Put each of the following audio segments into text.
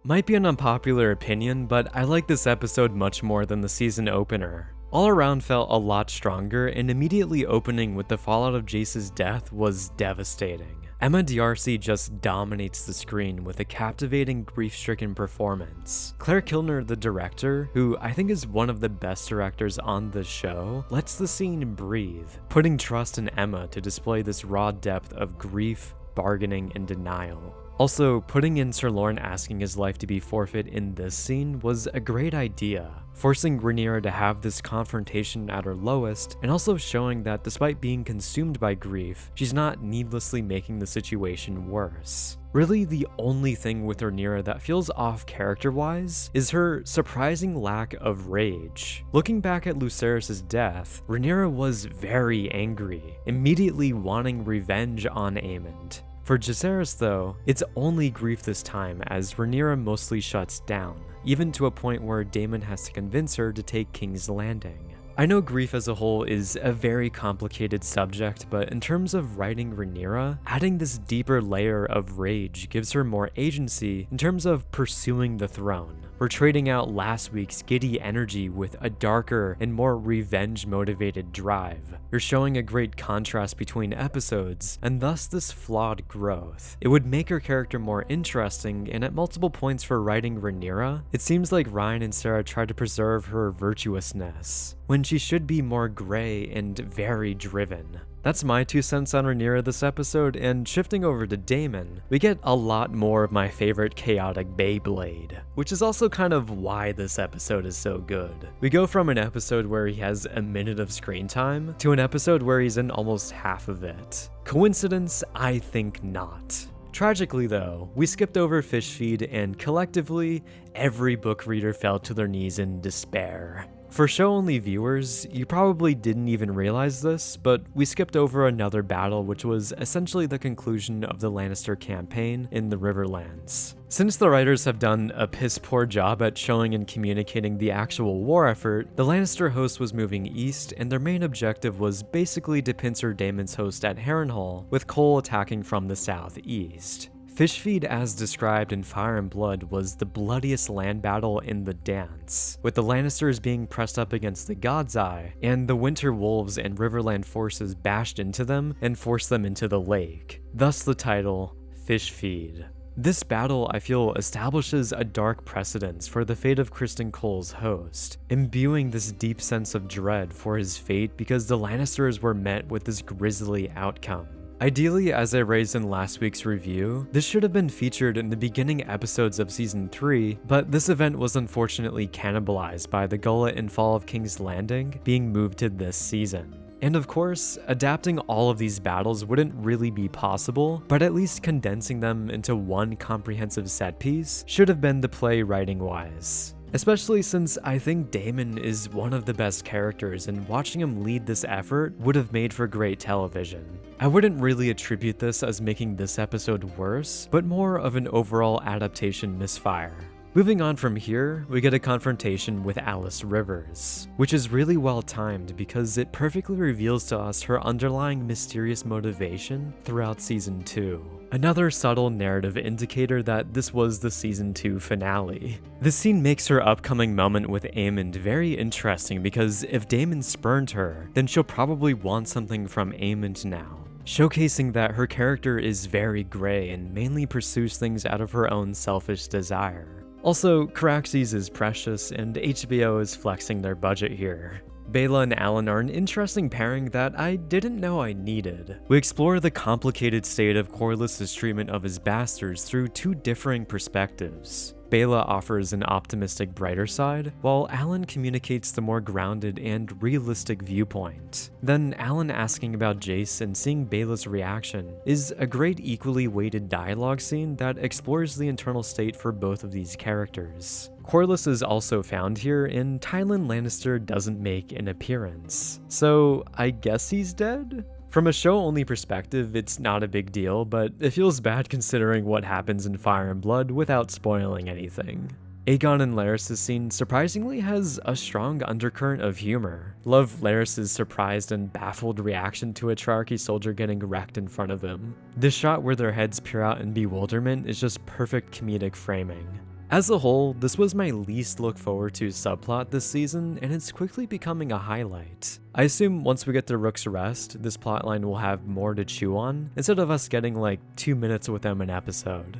Might be an unpopular opinion, but I like this episode much more than the season opener. All around felt a lot stronger, and immediately opening with the fallout of Jace's death was devastating. Emma D'Arcy just dominates the screen with a captivating, grief-stricken performance. Claire Kilner, the director, who I think is one of the best directors on the show, lets the scene breathe, putting trust in Emma to display this raw depth of grief, bargaining, and denial. Also, putting in Sir Lorne asking his life to be forfeit in this scene was a great idea, forcing Rhaenyra to have this confrontation at her lowest, and also showing that despite being consumed by grief, she's not needlessly making the situation worse. Really, the only thing with Rhaenyra that feels off character-wise is her surprising lack of rage. Looking back at Lucerys' death, Rhaenyra was very angry, immediately wanting revenge on Aemond. For Jacaerys though, it's only grief this time as Rhaenyra mostly shuts down, even to a point where Daemon has to convince her to take King's Landing. I know grief as a whole is a very complicated subject, but in terms of writing Rhaenyra, adding this deeper layer of rage gives her more agency in terms of pursuing the throne. We're trading out last week's giddy energy with a darker and more revenge-motivated drive. You're showing a great contrast between episodes, and thus this flawed growth. It would make her character more interesting, and at multiple points for writing Rhaenyra, it seems like Ryan and Sarah tried to preserve her virtuousness, when she should be more gray and very driven. That's my 2 cents on Rhaenyra this episode, and shifting over to Daemon, we get a lot more of my favorite chaotic Beyblade, which is also kind of why this episode is so good. We go from an episode where he has a minute of screen time to an episode where he's in almost half of it. Coincidence? I think not. Tragically though, we skipped over Fish Feed, and collectively, every book reader fell to their knees in despair. For show-only viewers, you probably didn't even realize this, but we skipped over another battle which was essentially the conclusion of the Lannister campaign in the Riverlands. Since the writers have done a piss-poor job at showing and communicating the actual war effort, the Lannister host was moving east, and their main objective was basically to pincer Daemon's host at Harrenhal, with Cole attacking from the southeast. Fishfeed, as described in Fire and Blood, was the bloodiest land battle in the dance, with the Lannisters being pressed up against the God's Eye, and the Winter Wolves and Riverland forces bashed into them and forced them into the lake. Thus the title, Fishfeed. This battle, I feel, establishes a dark precedence for the fate of Criston Cole's host, imbuing this deep sense of dread for his fate because the Lannisters were met with this grisly outcome. Ideally, as I raised in last week's review, this should have been featured in the beginning episodes of Season 3, but this event was unfortunately cannibalized by the gullet and fall of King's Landing being moved to this season. And of course, adapting all of these battles wouldn't really be possible, but at least condensing them into one comprehensive set piece should have been the play writing-wise. Especially since I think Daemon is one of the best characters, and watching him lead this effort would have made for great television. I wouldn't really attribute this as making this episode worse, but more of an overall adaptation misfire. Moving on from here, we get a confrontation with Alice Rivers, which is really well timed because it perfectly reveals to us her underlying mysterious motivation throughout Season 2. Another subtle narrative indicator that this was the Season 2 finale. This scene makes her upcoming moment with Aemond very interesting because if Daemon spurned her, then she'll probably want something from Aemond now, showcasing that her character is very gray and mainly pursues things out of her own selfish desire. Also, Caraxes is precious, and HBO is flexing their budget here. Baela and Alan are an interesting pairing that I didn't know I needed. We explore the complicated state of Corlys' treatment of his bastards through 2 differing perspectives. Baela offers an optimistic, brighter side, while Alan communicates the more grounded and realistic viewpoint. Then Alan asking about Jace and seeing Baela's reaction is a great equally weighted dialogue scene that explores the internal state for both of these characters. Corlys is also found here, and Tywin Lannister doesn't make an appearance. So I guess he's dead? From a show-only perspective, it's not a big deal, but it feels bad considering what happens in Fire and Blood without spoiling anything. Aegon and Larys' scene surprisingly has a strong undercurrent of humor. Love Larys' surprised and baffled reaction to a Trarchy soldier getting wrecked in front of him. This shot where their heads peer out in bewilderment is just perfect comedic framing. As a whole, this was my least look forward to subplot this season, and it's quickly becoming a highlight. I assume once we get to Rook's Rest, this plotline will have more to chew on, instead of us getting like 2 minutes with them an episode.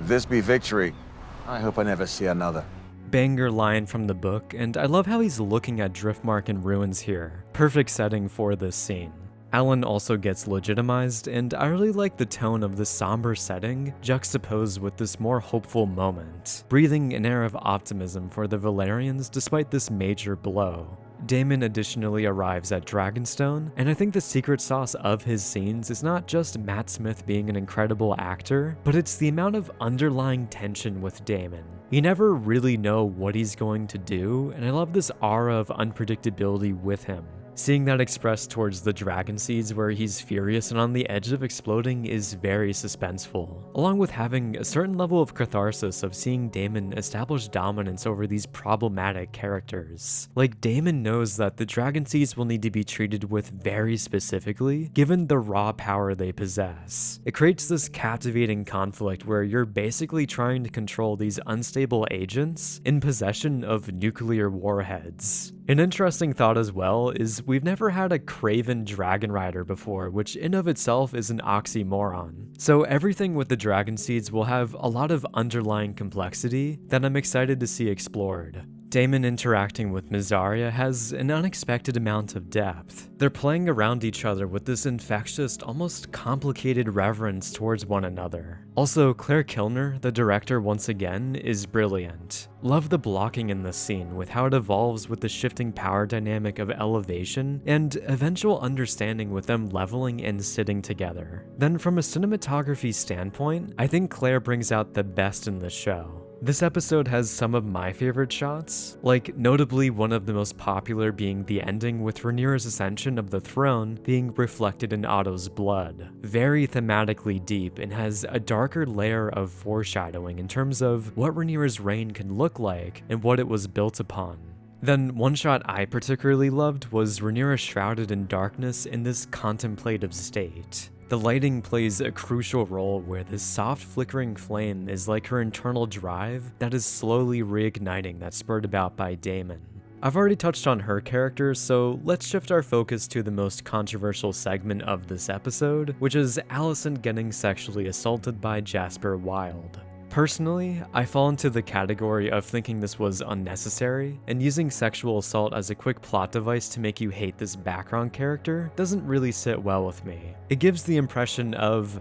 This be victory. I hope I never see another. Banger line from the book, and I love how he's looking at Driftmark and ruins here. Perfect setting for this scene. Alan also gets legitimized, and I really like the tone of this somber setting juxtaposed with this more hopeful moment, breathing an air of optimism for the Valerians despite this major blow. Daemon additionally arrives at Dragonstone, and I think the secret sauce of his scenes is not just Matt Smith being an incredible actor, but it's the amount of underlying tension with Daemon. You never really know what he's going to do, and I love this aura of unpredictability with him. Seeing that expressed towards the dragon seeds where he's furious and on the edge of exploding is very suspenseful, along with having a certain level of catharsis of seeing Daemon establish dominance over these problematic characters. Like, Daemon knows that the dragon seeds will need to be treated with very specifically, given the raw power they possess. It creates this captivating conflict where you're basically trying to control these unstable agents in possession of nuclear warheads. An interesting thought as well is we've never had a craven dragon rider before, which in of itself is an oxymoron. So everything with the dragon seeds will have a lot of underlying complexity that I'm excited to see explored. Daemon interacting with Mysaria has an unexpected amount of depth. They're playing around each other with this infectious, almost complicated reverence towards one another. Also, Claire Kilner, the director once again, is brilliant. Love the blocking in this scene with how it evolves with the shifting power dynamic of elevation and eventual understanding with them leveling and sitting together. Then from a cinematography standpoint, I think Claire brings out the best in the show. This episode has some of my favorite shots, like notably one of the most popular being the ending with Rhaenyra's ascension of the throne being reflected in Otto's blood. Very thematically deep and has a darker layer of foreshadowing in terms of what Rhaenyra's reign can look like and what it was built upon. Then one shot I particularly loved was Rhaenyra shrouded in darkness in this contemplative state. The lighting plays a crucial role where this soft flickering flame is like her internal drive that is slowly reigniting that's spurred about by Daemon. I've already touched on her character, so let's shift our focus to the most controversial segment of this episode, which is Alicent getting sexually assaulted by Jasper Wilde. Personally, I fall into the category of thinking this was unnecessary, and using sexual assault as a quick plot device to make you hate this background character doesn't really sit well with me. It gives the impression of,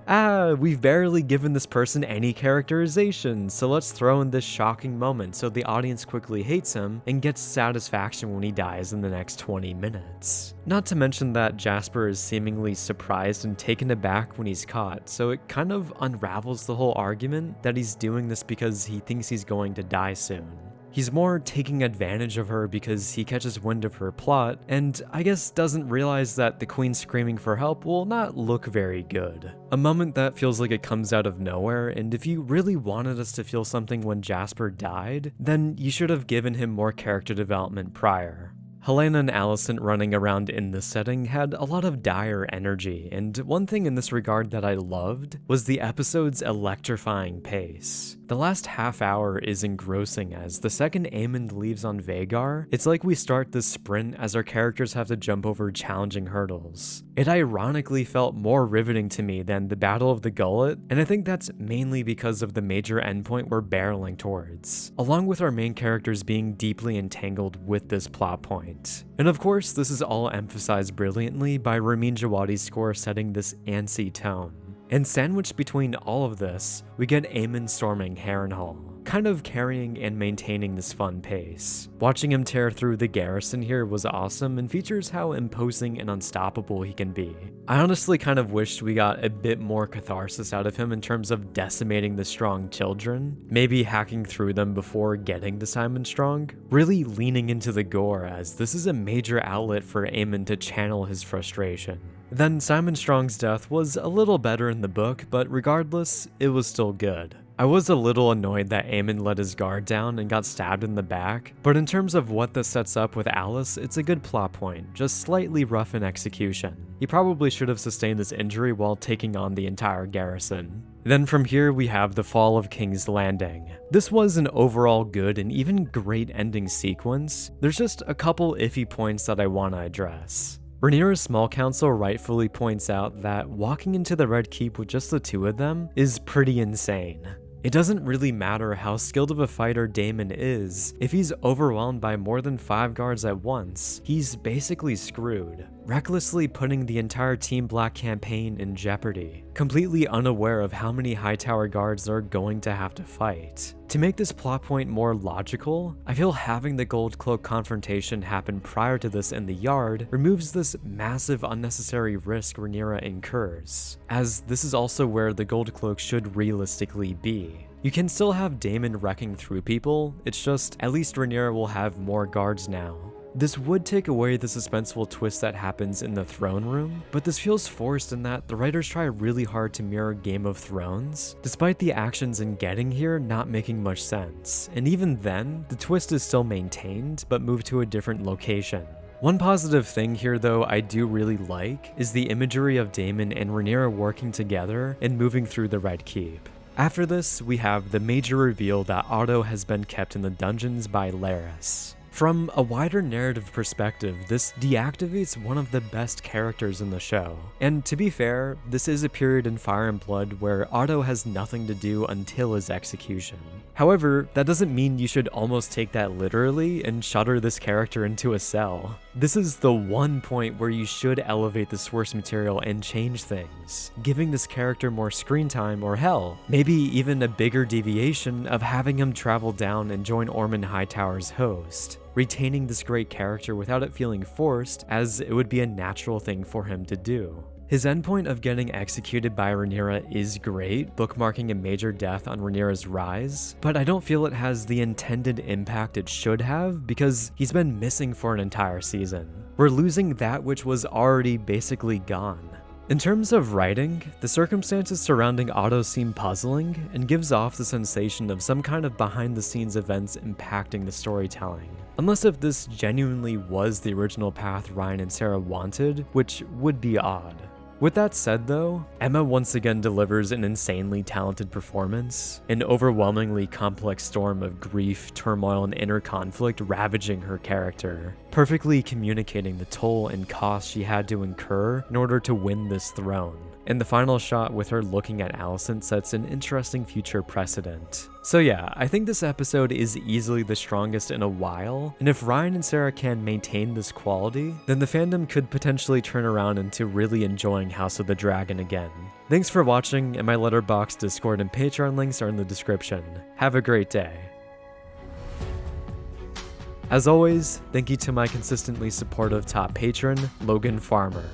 we've barely given this person any characterization, so let's throw in this shocking moment so the audience quickly hates him and gets satisfaction when he dies in the next 20 minutes. Not to mention that Jasper is seemingly surprised and taken aback when he's caught, so it kind of unravels the whole argument that he's doing this because he thinks he's going to die soon. He's more taking advantage of her because he catches wind of her plot, and I guess doesn't realize that the queen screaming for help will not look very good. A moment that feels like it comes out of nowhere, and if you really wanted us to feel something when Jasper died, then you should have given him more character development prior. Helena and Alicent running around in this setting had a lot of dire energy, and one thing in this regard that I loved was the episode's electrifying pace. The last half hour is engrossing as the second Aemond leaves on Vhagar, it's like we start this sprint as our characters have to jump over challenging hurdles. It ironically felt more riveting to me than the Battle of the Gullet, and I think that's mainly because of the major endpoint we're barreling towards, along with our main characters being deeply entangled with this plot point. And of course, this is all emphasized brilliantly by Ramin Djawadi's score setting this antsy tone. And sandwiched between all of this, we get Aemon storming Harrenhal, kind of carrying and maintaining this fun pace. Watching him tear through the garrison here was awesome and features how imposing and unstoppable he can be. I honestly kind of wished we got a bit more catharsis out of him in terms of decimating the strong children, maybe hacking through them before getting to Simon Strong, really leaning into the gore as this is a major outlet for Aemon to channel his frustration. Then Simon Strong's death was a little better in the book, but regardless, it was still good. I was a little annoyed that Aemon let his guard down and got stabbed in the back, but in terms of what this sets up with Alice, it's a good plot point, just slightly rough in execution. He probably should have sustained this injury while taking on the entire garrison. Then from here we have the fall of King's Landing. This was an overall good and even great ending sequence. There's just a couple iffy points that I want to address. Rhaenyra's small council rightfully points out that walking into the Red Keep with just the two of them is pretty insane. It doesn't really matter how skilled of a fighter Daemon is, if he's overwhelmed by more than 5 guards at once, he's basically screwed, recklessly putting the entire Team Black campaign in jeopardy, completely unaware of how many Hightower guards they're going to have to fight. To make this plot point more logical, I feel having the Gold Cloak confrontation happen prior to this in the yard removes this massive unnecessary risk Rhaenyra incurs, as this is also where the Gold Cloak should realistically be. You can still have Daemon wrecking through people, it's just at least Rhaenyra will have more guards now. This would take away the suspenseful twist that happens in the throne room, but this feels forced in that the writers try really hard to mirror Game of Thrones, despite the actions in getting here not making much sense, and even then, the twist is still maintained, but moved to a different location. One positive thing here though I do really like is the imagery of Daemon and Rhaenyra working together and moving through the Red Keep. After this, we have the major reveal that Otto has been kept in the dungeons by Larys. From a wider narrative perspective, this deactivates one of the best characters in the show. And to be fair, this is a period in Fire and Blood where Otto has nothing to do until his execution. However, that doesn't mean you should almost take that literally and shutter this character into a cell. This is the one point where you should elevate the source material and change things, giving this character more screen time, or hell, maybe even a bigger deviation of having him travel down and join Ormond Hightower's host, retaining this great character without it feeling forced, as it would be a natural thing for him to do. His endpoint of getting executed by Rhaenyra is great, bookmarking a major death on Rhaenyra's rise, but I don't feel it has the intended impact it should have because he's been missing for an entire season. We're losing that which was already basically gone. In terms of writing, the circumstances surrounding Otto seem puzzling and gives off the sensation of some kind of behind-the-scenes events impacting the storytelling. Unless if this genuinely was the original path Ryan and Sarah wanted, which would be odd. With that said though, Emma once again delivers an insanely talented performance, an overwhelmingly complex storm of grief, turmoil, and inner conflict ravaging her character, perfectly communicating the toll and cost she had to incur in order to win this throne. And the final shot with her looking at Alicent sets an interesting future precedent. So yeah, I think this episode is easily the strongest in a while, and if Ryan and Sarah can maintain this quality, then the fandom could potentially turn around into really enjoying House of the Dragon again. Thanks for watching, and my Letterboxd, Discord, and Patreon links are in the description. Have a great day. As always, thank you to my consistently supportive top patron, Logan Farmer.